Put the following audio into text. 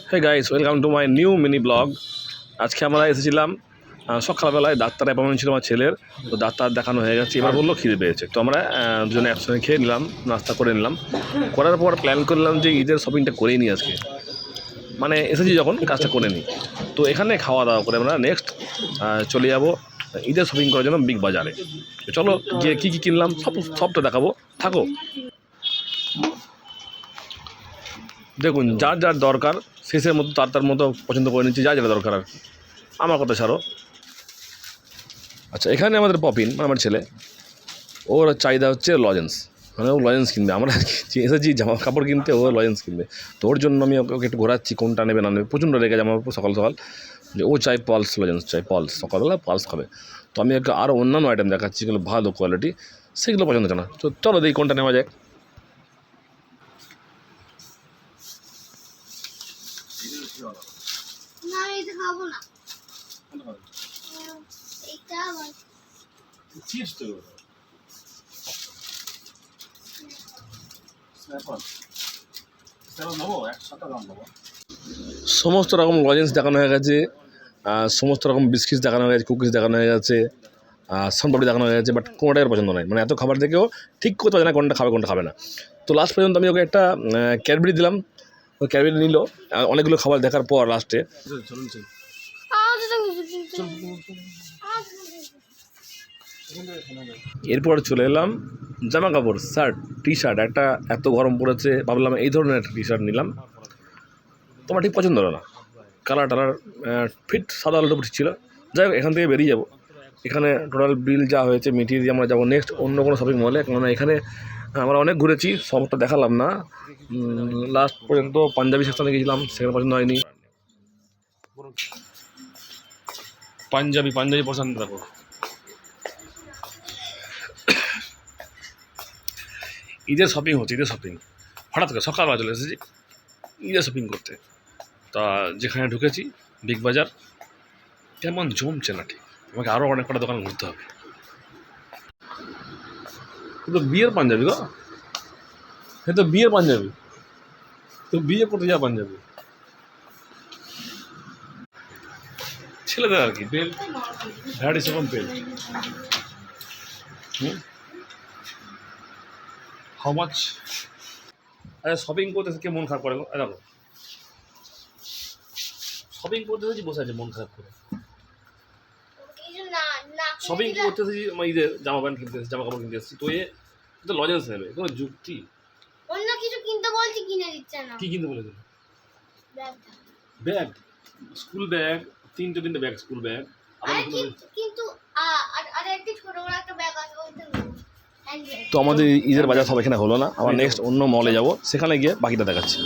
Hey guys, welcome to my new mini blog. আজকে আমরা এসেছিলাম সকালবেলায় ডাক্তার অ্যাপয়েন্টমেন্ট ছিল আমার ছেলের। তো ডাক্তার দেখানো হয়ে গেছে, এবার বললো খিদে পেয়েছে। তো আমরা দুজনে একসঙ্গে খেয়ে নিলাম, নাস্তা করে নিলাম। করার পর প্ল্যান করলাম যে ঈদের শপিংটা করেই নিই আজকে, মানে এসেছি যখন কাজটা করে নিই। তো এখানে খাওয়া দাওয়া করে আমরা নেক্সট চলে যাব ঈদের শপিং করার জন্য বিগ বাজারে। চলো গিয়ে কী কী কিনলাম সবটা দেখাবো, থাকো। দেখুন, যার যার দরকার শেষের মতো তার মতো পছন্দ করে নিচ্ছি, যা যেটা দরকার। আর আমার কথা ছাড়ো। আচ্ছা, এখানে আমাদের পপিন, আমার ছেলে, ওর চাহিদা হচ্ছে লজেন্স, মানে ও লজেন্স কিনবে। আমরা এসেছি জামা কাপড় কিনতে, ও লজেন্স কিনবে। তো ওর জন্য আমি ওকে একটু ঘোরাচ্ছি কোনটা নেবে না নেবে। প্রচণ্ড রেগে জামা কাপড় সকাল সকাল যে ও চাই পালস লজেন্স, চাই পালস, সকালবেলা পালস খাবে। তো আমি ওকে আরও অন্যান্য আইটেম দেখাচ্ছি, যেগুলো ভালো কোয়ালিটি, সেগুলো পছন্দ হচ্ছে না। তো চলো দেখি কোনটা নেওয়া যায়। না, এটা খাবো না। এটা চিপস তো সমস্ত রকম লজেন্স দেখানো হয়ে গেছে, সমস্ত রকম বিস্কিট দেখানো হয়ে গেছে, কুকিজ দেখানো হয়ে গেছে, সোনপাপড়ি দেখানো হয়ে গেছে। বাট কোনোটাই ওর পছন্দ নয়, মানে এত খাবার দেখেও ঠিক করতে পারে না কোনটা খাবে কোনটা খাবে না। তো লাস্ট পর্যন্ত আমি ওকে একটা ক্যাডবেরি দিলাম, ওই ক্যাডবেরি নিল। অনেকগুলো খাবার দেখার পর লাস্টে এরপর চলে এলাম জামা কাপড়, শার্ট, টি শার্ট। একটা এত গরম পড়েছে, ভাবলাম এই ধরনের একটা টি শার্ট নিলাম। তোমার ঠিক পছন্দ হলো না, কালার টালার ফিট সাদা আলোটা ঠিক ছিল। যাই হোক, এখান থেকে বেরিয়ে যাব। এখানে টোটাল বিল যা হয়েছে মিটিয়ে দিয়ে আমরা যাবো নেক্সট অন্য কোনো শপিং মলে। কেননা এখানে আমরা অনেক ঘুরেছি, সবটা দেখালাম না। লাস্ট পর্যন্ত পাঞ্জাবি সেকশনে গিয়েছিলাম, সেখানে পছন্দ হয়নি। পাঞ্জাবি পছন্দ, দেখো ঈদের শপিং হচ্ছে, ঈদের শপিং হঠাৎ করে সকালবেলা চলে এসেছি ঈদের শপিং করতে। তা যেখানে ঢুকেছি বিগ বাজার, তেমন জমছে না ঠিক। আমাকে আরও অনেক কটা দোকান ঘুরতে হবে। তো বিয়ের পাঞ্জাবি গো, হ্যাঁ তো বিয়ের পাঞ্জাবি, তো বিয়ে করতে যাওয়া পাঞ্জাবি ছেলেদের আর কি। বেল্ট, ভ্যারাইটিস রকম বেল্ট। How much? আচ্ছা, শপিং করতে কে মন খারাপ করে? দেখো, শপিং করতে এসেছি, বসে আছে মন খারাপ করে। কিছু না না শপিং করতে এসেছি, আমার ঈদের জামা প্যান্ট কিনতে এসেছি, জামা কাপড় কিনতে এসেছি। তো তো লজেন্স নেবে, কোনো যুক্তি? অন্য কিছু কিনতে বলছি, কিনে দিচ্ছে না। কী কিনতে বলেছিল? ব্যাগটা। ব্যাগ, স্কুল ব্যাগ, তিনটে ব্যাগ, স্কুল ব্যাগ। আরে কিন্তু আর একটা ছোট বড় একটা ব্যাগ আছে বলতে হ্যান্ডব্যাগ। তো আমাদের ঈদের বাজার সব এখানে হলো না, আবার নেক্সট অন্য মলে যাব, সেখানে গিয়ে বাকিটা দেখাচ্ছি।